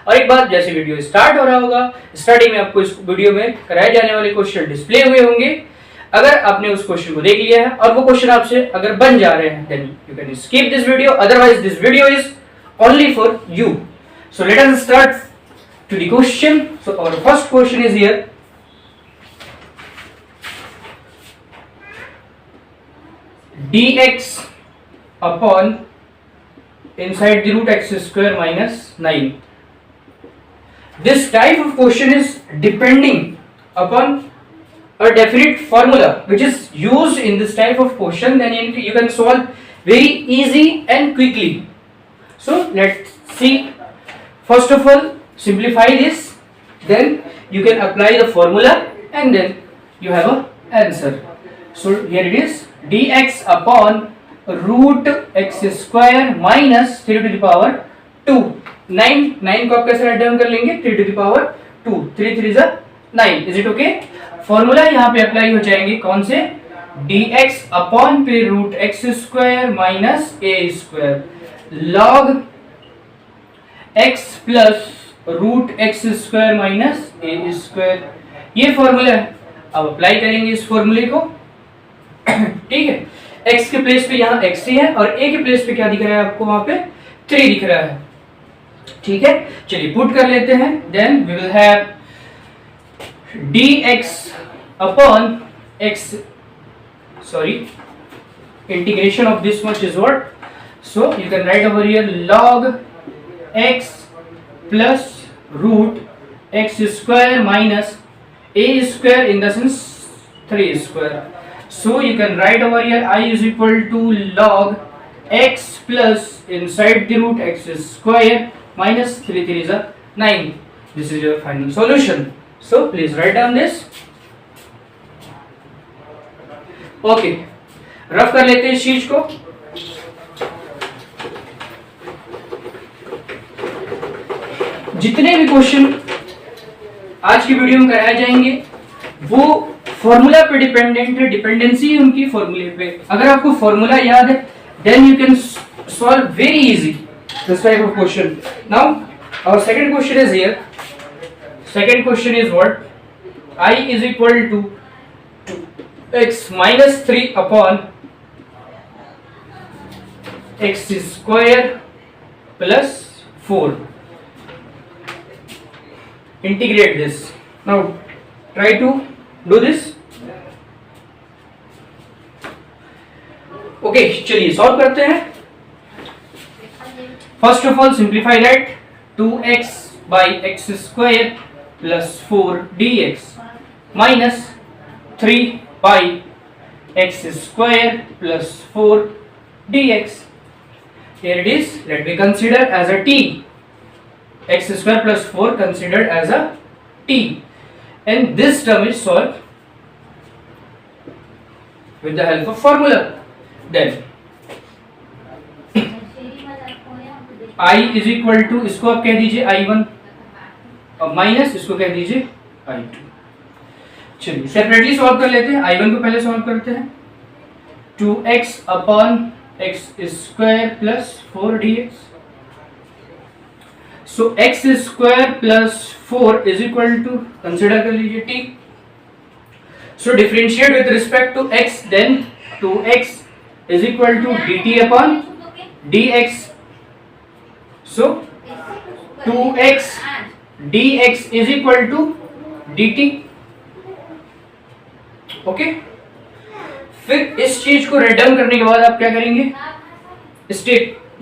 और एक बार जैसे वीडियो स्टार्ट हो रहा होगा, स्टार्टिंग में आपको इस वीडियो में कराए जाने वाले क्वेश्चन डिस्प्ले हुए होंगे। अगर आपने उस क्वेश्चन को देख लिया है और वो क्वेश्चन आपसे अगर बन जा रहे हैं, then you can skip this video, otherwise this video is only for you. So let us start to the question. So our first question is here, dx upon inside the root x square minus 9. This type of question is depending upon a definite formula which is used in this type of question, then you can solve very easy and quickly. So let's see. First of all, simplify this, then you can apply the formula and then you have an answer. So here it is, dx upon root x square minus 3 to the power 2. 9 को आप कैसे write down कर लेंगे? 3 to the power 2. 3 3 is 9. Is it okay? Formula यहाँ पे apply हो जाएंगे कौन से? dx अपॉन पे root x square minus a square log x plus root x square minus a square, ये फॉर्मूला है। अब अप्लाई करेंगे इस फॉर्मूले को, ठीक है। x के प्लेस पे यहाँ x है और a के प्लेस पे क्या दिख रहा है आपको? वहां पे 3 दिख रहा है, ठीक है। चलिए पुट कर लेते हैं, then we will have dx upon x, sorry, integration of this much is what, so you can write over here log x plus root x square minus a square in the sense 3 square. So you can write over here I is equal to log x plus inside the root x square minus 3 3 is 9. This is your final solution. So please write down this. Okay, rough कर लेते हैं इस चीज को। जितने भी question आज की वीडियो में कराए जाएंगे वो फॉर्मूला पे डिपेंडेंट है, डिपेंडेंसी उनकी फॉर्मूले पे। अगर आपको फॉर्मूला याद है then you can solve very easy this type of question. Now our second question is here, second question is what, I is equal to x minus 3 upon x square plus 4. Integrate this. Now try to do this. Okay, चलिए solve करते हैं। First of all simplify that, 2x by x square plus 4 dx minus 3 by x square plus 4 dx. Here it is, let me consider as a t. x square plus 4 considered as a t, and this term is solved with the help of formula. Then I is equal to, इसको आप कह दीजिए I1 और minus इसको कह दीजिए I2. चलिए separately solve कर लेते हैं। I1 को पहले सॉल्व करते हैं, 2x upon x square plus 4 dx. So x square plus 4 is equal to, consider कर लीजिए t. So differentiate with respect to x, then 2x is equal to dt upon dx. So 2x dx is equal to dt. Okay, फिर इस चीज को write down करने के बाद आप क्या करेंगे?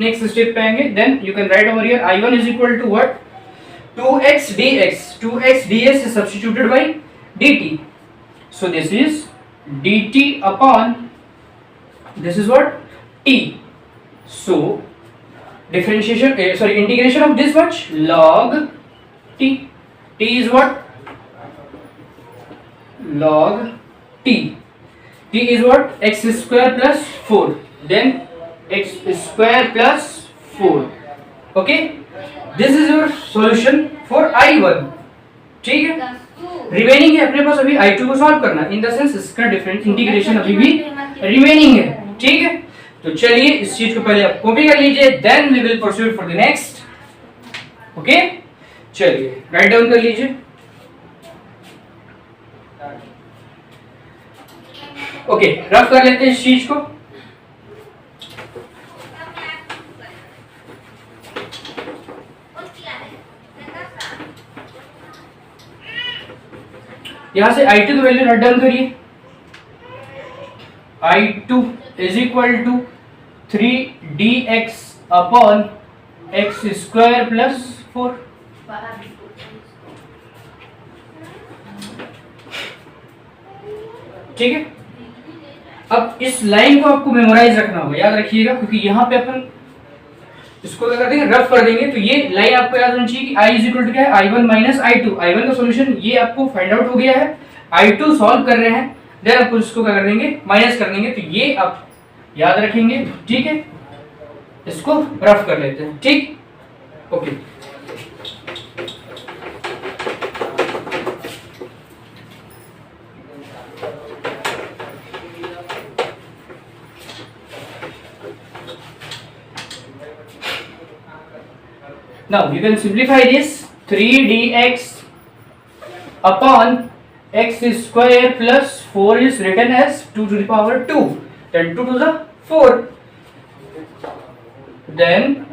नेक्स्ट स्टेप पे आएंगे, then you can write over here I1 is equal to what, 2x dx. 2x ds is substituted by dt. So this is dt upon, this is what, t. So differentiation, integration of this much, log t. T is what, log t. T is what, x square plus 4, then x square plus 4. Okay, this is your solution for I1. ठीक है, remaining है अपने पास अभी I2 को solve करना, इन the sense इसका different integration अभी भी रिमेनिंग है, ठीक है। तो चलिए इस चीज को पहले आप कॉपी कर लीजिए, then we will proceed for the next. Okay, चलिए राइट डाउन कर लीजिए। ओके, रफ कर लेते हैं इस चीज को। यहां से I2 की वैल्यू नोट डाउन करिए। I2 is equal to 3dx upon x square plus 4। ठीक है, अब इस लाइन को आपको मेमोराइज रखना होगा, याद रखिएगा, क्योंकि यहाँ पे अपन इसको क्या कर देंगे, रफ कर देंगे। तो ये लाइन आपको याद होनी चाहिए कि I इज इक्वल टू क्या है, I1 माइनस I2। I1 का सॉल्यूशन ये आपको फाइंड आउट हो गया है, I2 सॉल्व कर रहे हैं, देन आपको इसको क्या कर देंगे, माइनस कर देंगे। तो ये आप याद रखेंगे, ठीक है। इसको रफ कर लेते हैं, ठीक, okay. Now you can simplify this, 3dx upon x square plus 4 is written as 2 to the power 2, then 2 to the 4, then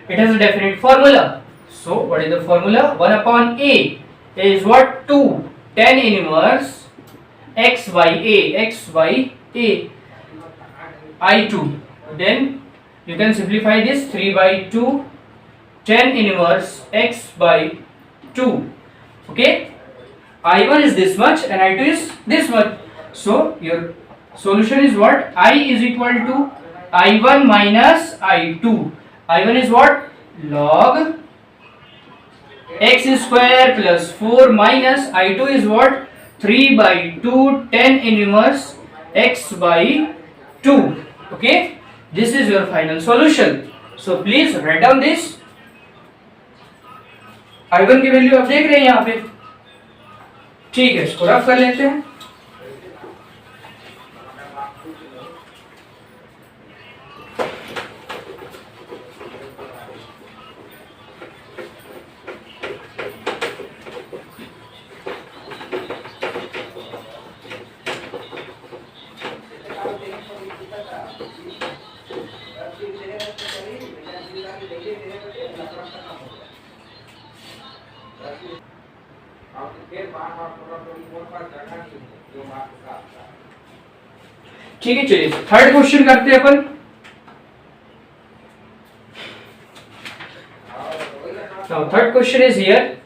it has a definite formula. So what is the formula? 1 upon a is what? 2 tan inverse x by a, x by a, I2, then you can simplify this, 3 by 2 tan inverse x by 2. Okay, I1 is this much and I2 is this much. So your solution is what? I is equal to I1 minus I2. I1 is what? Log x square plus 4 minus I2 is what? 3 by 2 tan inverse x by 2. Okay, this is your final solution. So please write down this. I1 की value आप देख रहे हैं यहाँ पे, ठीक है। इसको रफ कर लेते हैं। ठीक है, चलिए थर्ड क्वेश्चन करते हैं अपन। Now third question is here,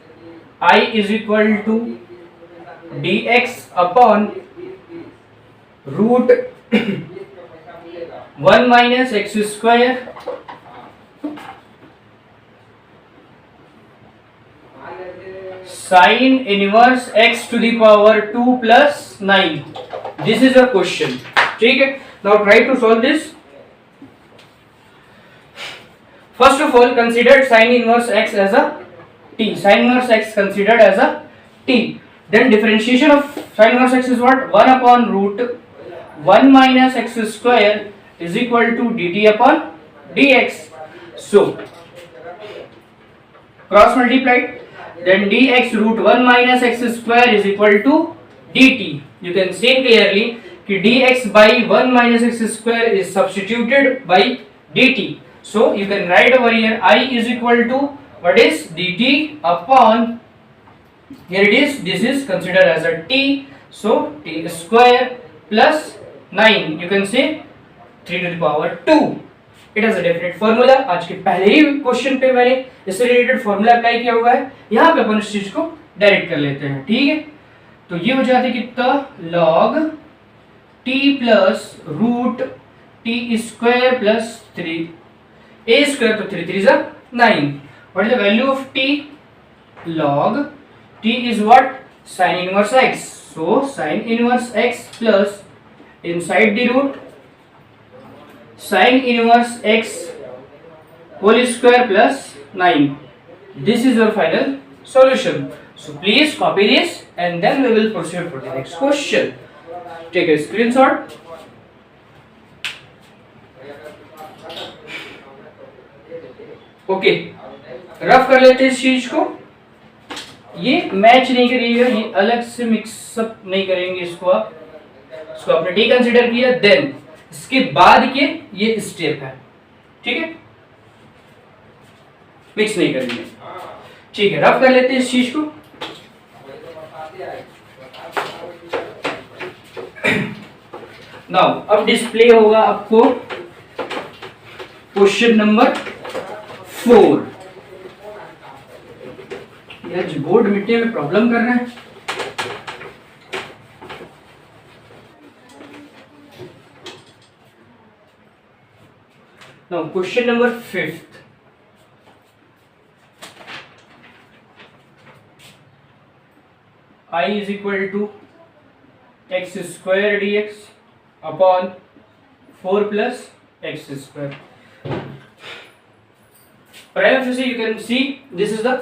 I is equal to dx upon root 1 minus x square sin inverse x to the power 2 plus 9. This is your question, ठीक है। Now try to solve this. First of all, consider sin inverse x as a t. Sin inverse x considered as a t. Then differentiation of sin inverse x is what? 1 upon root 1 minus x square is equal to dt upon dx. So cross multiplied, then dx root 1 minus x square is equal to dt. You can say clearly कि dx by 1 minus x square is substituted by dt. So you can write over here I is equal to what is dt upon, here it is, this is considered as a t, so t square plus 9, you can say 3 to the power 2. It has a definite formula. आज के पहले ही question पे मैंने इससे related formula apply किया हुआ है, यहाँ पे अपन इस चीज को डायरेक्ट कर लेते हैं, ठीक है। तो ये हो जाता है कितना, log t plus root t square plus 3 a square, तो 3 3 9. What is the value of t? Log t is what? Sin inverse x. So sin inverse x plus inside the root sin inverse x whole square plus 9. This is your final solution. So please copy this and then we will proceed for the next question. Take a screenshot. Okay, rough कर लेते हैं इस चीज को। ये match नहीं करिएगा, ये अलग से मिक्सअप नहीं करेंगे इसको आप, इसको आपने डी कंसीडर किया, देन इसके बाद के ये स्टेप है, ठीक है, मिक्स नहीं करेंगे। ठीक है, रफ कर लेते हैं इस चीज को। नाउ अब डिस्प्ले होगा आपको क्वेश्चन नंबर 4। यार बोर्ड मिटने में प्रॉब्लम कर रहा है। Now question number 5। I is equal to x square dx upon 4 plus x square. Previously you can see this is the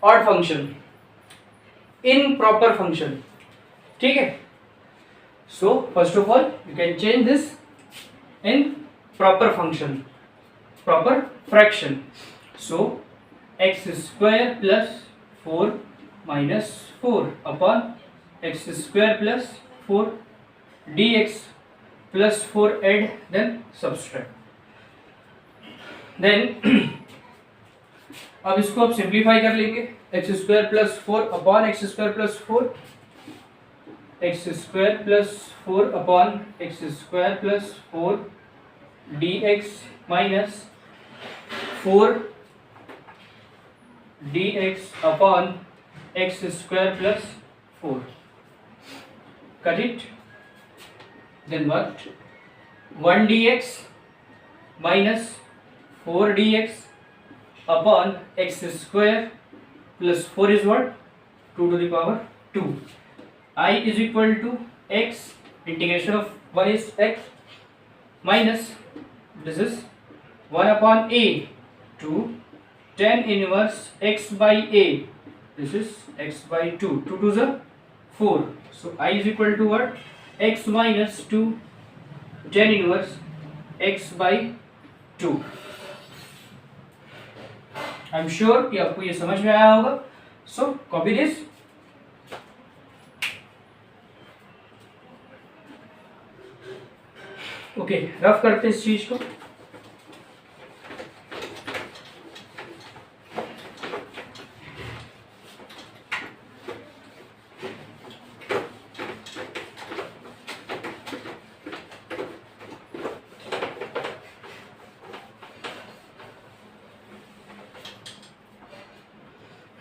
odd function, improper function, ठीक है। So first of all you can change this in proper function, proper fraction. So x square plus 4 minus 4 upon x square plus 4 dx plus 4 add then subtract, then अब इसको आप simplify कर लेंगे। X square plus 4 upon x square plus 4, x square plus 4 upon x square plus 4 dx minus 4 dx upon x square plus 4, cut it, then what, 1 dx minus 4 dx upon x square plus 4 is what, 2 to the power 2. I is equal to x, integration of 1 is x minus this is 1 upon a to tan inverse x by a, this is x by 2, 2 to the 4. So I is equal to what, x minus 2 tan inverse x by 2. I am sure कि आपको ये समझ में आया होगा। सो copy this. Okay, rough करते हैं इस चीज को।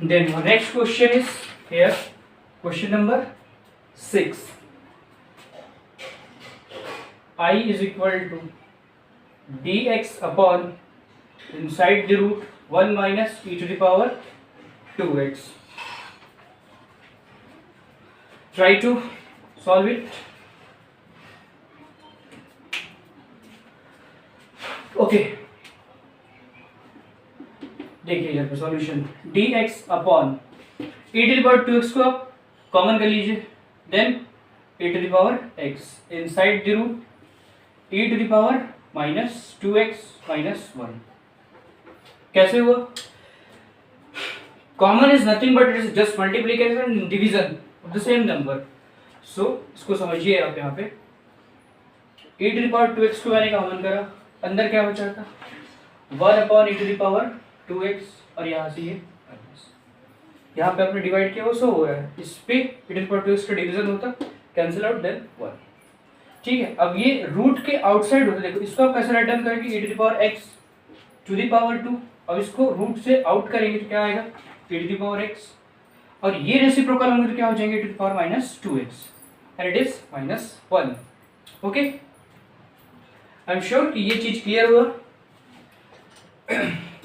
Then our next question is here, question number 6. I is equal to dx upon inside the root 1 minus e to the power 2x. Try to solve it. Okay. देखिए यहाँ पे solution, dx upon e to the power 2x को आप common कर लीजिए, then e to the power x inside the root e to the power minus 2x minus 1। कैसे हुआ? Common is nothing but it is just multiplication and division of the same number. So इसको समझिए आप यहाँ पे, e to the power 2x को मैंने common करा, अंदर क्या बचा था 1 upon e to the power 2x, और यहाँ से ये यहाँ पे आपने डिवाइड किया वो सो हो रहा है, इस पे e to the power 2x का डिवीजन होता, कैंसिल आउट देन 1। ठीक है, अब ये रूट के आउटसाइड होता है, देखो इसको आप कैसे राइट डाउन करेंगे e to the power x to the power 2, अब इसको रूट से आउट करेंगे तो क्या आएगा e to the power x, और ये रेसिप्रोकल होंगे तो क्या हो जाएंगे e to the power minus 2x and it is minus 1। Okay, I am sure कि ये चीज क्लियर हुआ।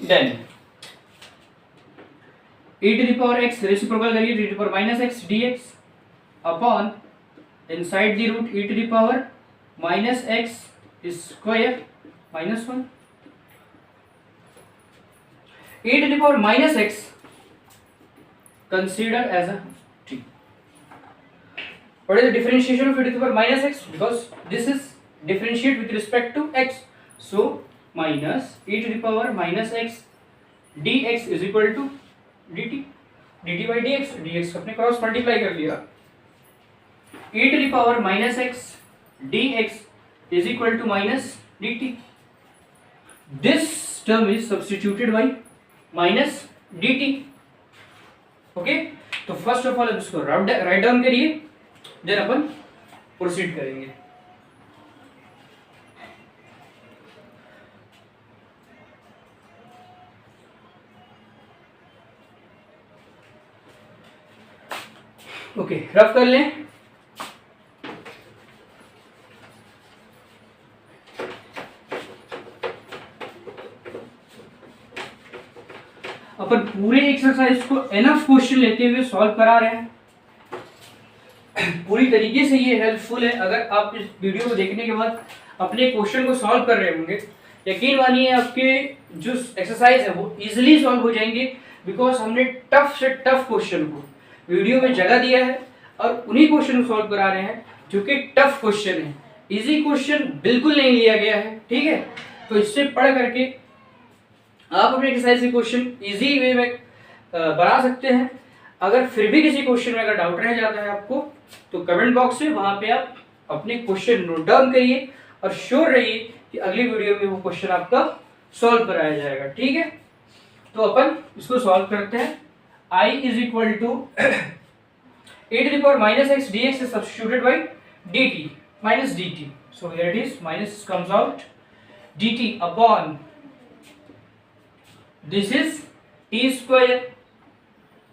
Then e to the power x reciprocal करिए, e to the power minus x dx upon inside the root e to the power minus x square minus 1। e to the power minus x consider as a t. What is the differentiation of e to the power minus x? Because this is differentiate with respect to x, so minus e to the power minus x dx is equal to dt। dt by dx, dx अपने cross multiply कर लिया, e to the power minus x dx is equal to minus dt. This term is substituted by minus dt. Okay, तो first of all इसको write down करिए, then अपन proceed करेंगे. Okay, rough कर लें. अपन पूरे एक्सरसाइज को एनफ क्वेश्चन लेते हुए सॉल्व करा रहे हैं. पूरी तरीके से ये हेल्पफुल है. अगर आप इस वीडियो को देखने के बाद अपने क्वेश्चन को सॉल्व कर रहे होंगे, यकीन मानिए आपके जो एक्सरसाइज है वो इजीली सॉल्व हो जाएंगे, बिकॉज हमने टफ से टफ क्वेश्चन को वीडियो में जगह दिया है और उन्हीं क्वेश्चन को सॉल्व करा रहे हैं जो कि टफ क्वेश्चन है. इजी क्वेश्चन बिल्कुल नहीं लिया गया है. ठीक है, तो इससे पढ़ करके आप अपने एक्सरसाइज के क्वेश्चन इजी वे में बना सकते हैं. अगर फिर भी किसी क्वेश्चन में अगर डाउट रह जाता है आपको, तो कमेंट बॉक्स में वहां पे आप अपने क्वेश्चन नोट डाउन करिए और श्योर रहिए कि अगली वीडियो में वो क्वेश्चन आपका सॉल्व कराया जाएगा. ठीक है, तो अपन इसको सॉल्व करते हैं. I is equal to e to the power minus x dx is substituted by dt minus dt. So here it is, minus comes out, dt upon this is t square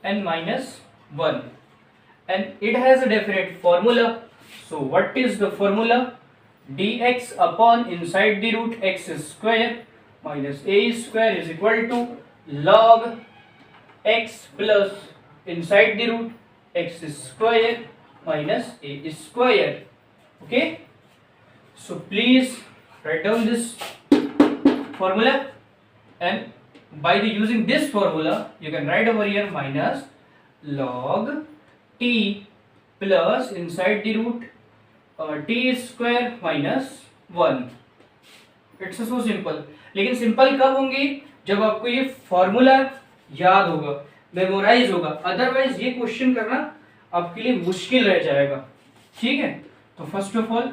and minus 1, and it has a definite formula. So what is the formula? dx upon inside the root x square minus a square is equal to log x plus inside the root x square minus a square. Okay, so please write down this formula, and by the using this formula you can write over here minus log t plus inside the root t square minus 1. It's so simple. लेकिन simple कब होंगी? जब आपको ये formula याद होगा, memorise होगा. Otherwise ये क्वेश्चन करना आपके लिए मुश्किल रह जाएगा. ठीक है, तो फर्स्ट ऑफ ऑल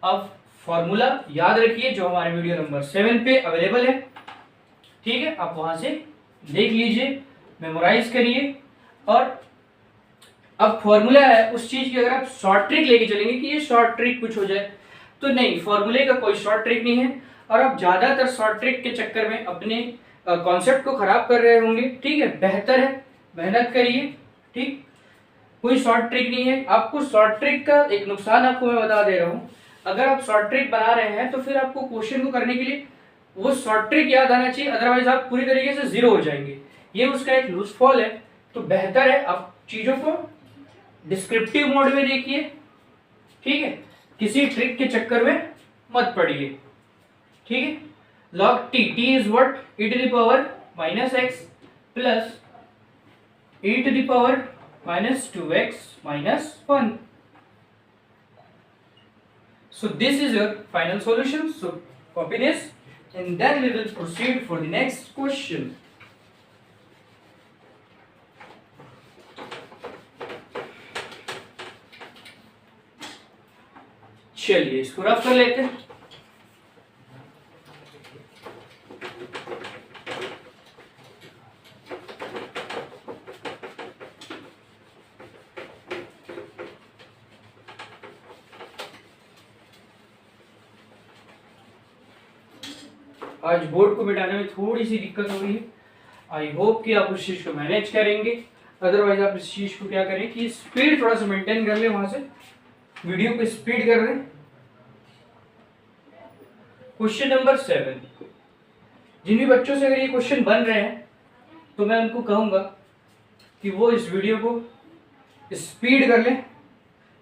आप फॉर्मूला याद रखिए जो हमारे वीडियो नंबर 7 पे अवेलेबल है. ठीक है, आप वहां से देख लीजिए, मेमोराइज करिए. और अब फॉर्मूला है उस चीज की अगर आप शॉर्ट ट्रिक लेके चलेंगे कि ये शॉर्ट ट्रिक कुछ हो जाए, तो नहीं, फॉर्मूले का कोई शॉर्ट ट्रिक नहीं है. और आप ज्यादातर शॉर्ट ट्रिक के चक्कर में अपने कॉन्सेप्ट को खराब कर रहे होंगे. ठीक है, बेहतर है मेहनत करिए. ठीक, कोई शॉर्ट ट्रिक नहीं है. आपको शॉर्ट ट्रिक का एक नुकसान आपको मैं बता दे रहा हूँ. अगर आप शॉर्ट ट्रिक बना रहे हैं तो फिर आपको क्वेश्चन को करने के लिए वो शॉर्ट ट्रिक याद आना चाहिए, अदरवाइज आप पूरी तरीके से जीरो हो जाएंगे. ये उसका एक लूज फॉल है. तो बेहतर है आप चीजों को डिस्क्रिप्टिव मोड में देखिए. ठीक है, किसी ट्रिक के चक्कर में मत पड़िए. ठीक है, log t, t is what? e to the power minus x plus e to the power minus 2x minus 1. So this is your final solution. So copy this and then we will proceed for the next question. चलिए इसको rough कर लेते हैं. आज board को मिटाने में थोड़ी सी दिक्कत हो रही है. आई होप कि आप उस चीज को मैनेज करेंगे. अदरवाइज आप इस चीज को क्या करें कि स्पीड थोड़ा सा मेंटेन कर ले, वहां से वीडियो को स्पीड कर दें. Question number 7. जिन भी बच्चों से अगर ये क्वेश्चन बन रहे हैं तो मैं उनको कहूंगा कि वो इस वीडियो को स्पीड कर लें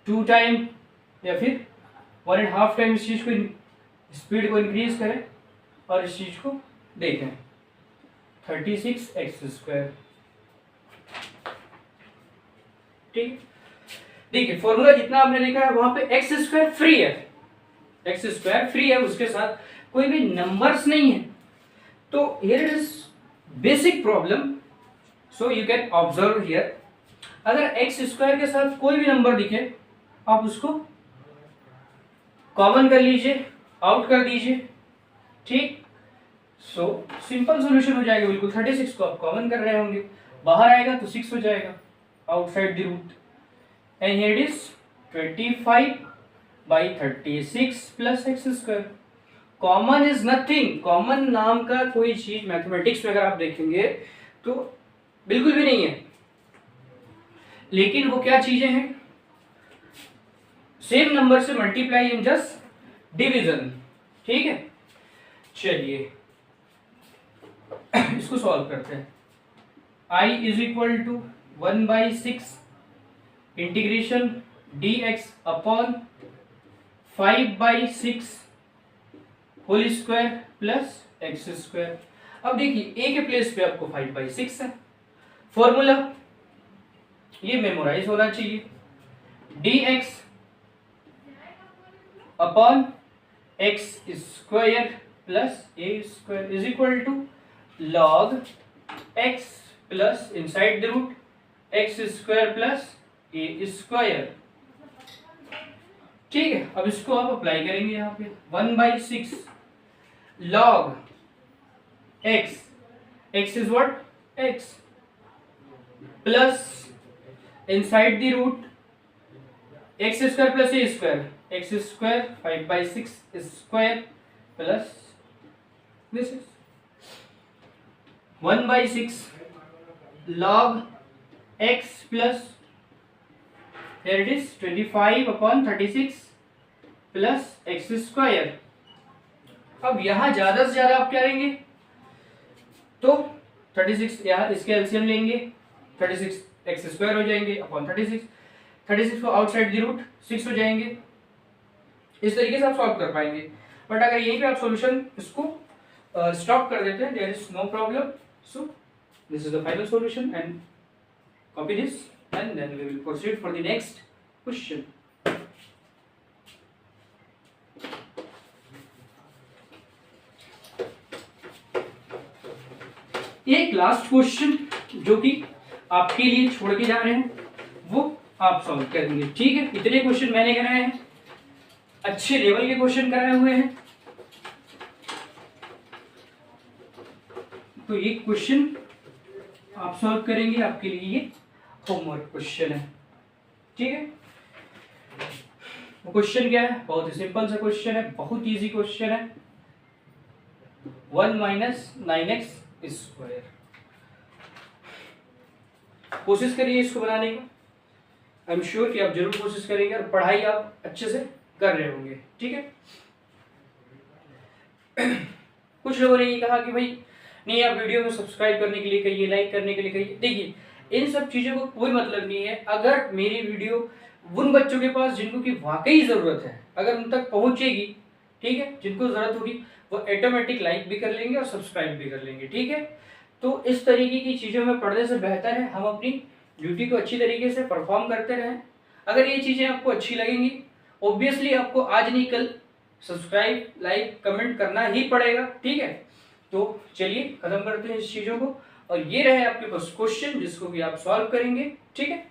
2 टाइम या फिर 1.5 टाइम इस चीज को स्पीड को इंक्रीज करें और इस चीज को देखें. 36x². ठीक, देखिए फॉर्मूला जितना आपने देखा है वहां पे x² फ्री है, x² फ्री है, उसके साथ कोई भी नंबर्स नहीं है. तो here is basic problem so you can observe here, अगर एक्स स्क्वायर के साथ कोई भी नंबर दिखे आप उसको कॉमन कर लीजिए, आउट कर दीजिए, ठीक। सो सिंपल सॉल्यूशन हो जाएगा बिल्कुल। 36 को आप कॉमन कर रहे होंगे, बाहर आएगा तो 6 हो जाएगा outside the root, and here it is 25/36 plus x square. Common is nothing, common नाम का कोई चीज मैथमेटिक्स में अगर आप देखेंगे तो बिल्कुल भी नहीं है, लेकिन वो क्या चीजें हैं, सेम नंबर से मल्टीप्लाई इन जस्ट डिवीजन, ठीक है। चलिए इसको सॉल्व करते हैं। I is equal to 1/6 integration dx upon 5/6 whole square plus x square. अब देखिए a के प्लेस पे आपको 5/6 है, फॉर्मूला ये मेमोराइज होना चाहिए, dx upon x square plus a square is equal to log x plus inside the root x square plus a square, ठीक है। अब इसको आप अप्लाई करेंगे यहाँ पे 1/6 log x, x is what x, plus inside the root x square plus a square, x square 5/6 square plus this is 1/6 log x plus here it is 25/36 plus x square. अब यहां ज्यादा से ज्यादा आप क्या लेंगे तो 36, यहाँ इसके एलसीएम लेंगे, 36 एक्स स्क्वायर हो जाएंगे अपॉन 36 को आउटसाइड द रूट 6 हो जाएंगे। इस तरीके से आप सॉल्व कर पाएंगे, बट अगर यहीं पे आप सॉल्यूशन इसको स्टॉप कर देते हैं, there is no problem. So this is the final solution and copy this and then we will proceed for the next question. एक लास्ट क्वेश्चन जो कि आपके लिए छोड़ के जा रहे हैं वो आप सॉल्व करेंगे, ठीक है। इतने क्वेश्चन मैंने कराए हैं, अच्छे लेवल के क्वेश्चन कराए हुए हैं, तो ये क्वेश्चन आप सॉल्व करेंगे, आपके लिए ये होमवर्क क्वेश्चन है, ठीक है। वो क्वेश्चन क्या है, बहुत ही सिंपल सा क्वेश्चन है, बहुत इजी क्वेश्चन है। 1 - 9x स्क्वायर, कोशिश करिए इसको बनाने का, आई एम श्योर कि आप जरूर कोशिश करेंगे और पढ़ाई आप अच्छे से कर रहे होंगे, ठीक है। कुछ लोगों ने ये कहा कि भाई नहीं, आप वीडियो में सब्सक्राइब करने के लिए कहिए, लाइक करने के लिए कहिए। देखिए इन सब चीज़ों को कोई मतलब नहीं है, अगर मेरी वीडियो उन बच्चों के पास जिनको की वाकई ज़रूरत है, अगर उन तक पहुंचेगी, ठीक है, जिनको ज़रूरत होगी वो ऑटोमेटिक लाइक भी कर लेंगे और सब्सक्राइब भी कर लेंगे, ठीक है। तो इस तरीके की चीज़ों में पढ़ने से बेहतर है हम अपनी ड्यूटी को अच्छी तरीके से परफॉर्म करते रहें। अगर ये चीज़ें आपको अच्छी लगेंगी, ऑब्वियसली आपको आज नहीं कल सब्सक्राइब, लाइक, कमेंट करना ही पड़ेगा, ठीक है। तो चलिए खत्म करते हैं इस चीज़ों को, और ये रहे आपके पास क्वेश्चन जिसको भी आप सॉल्व करेंगे, ठीक है।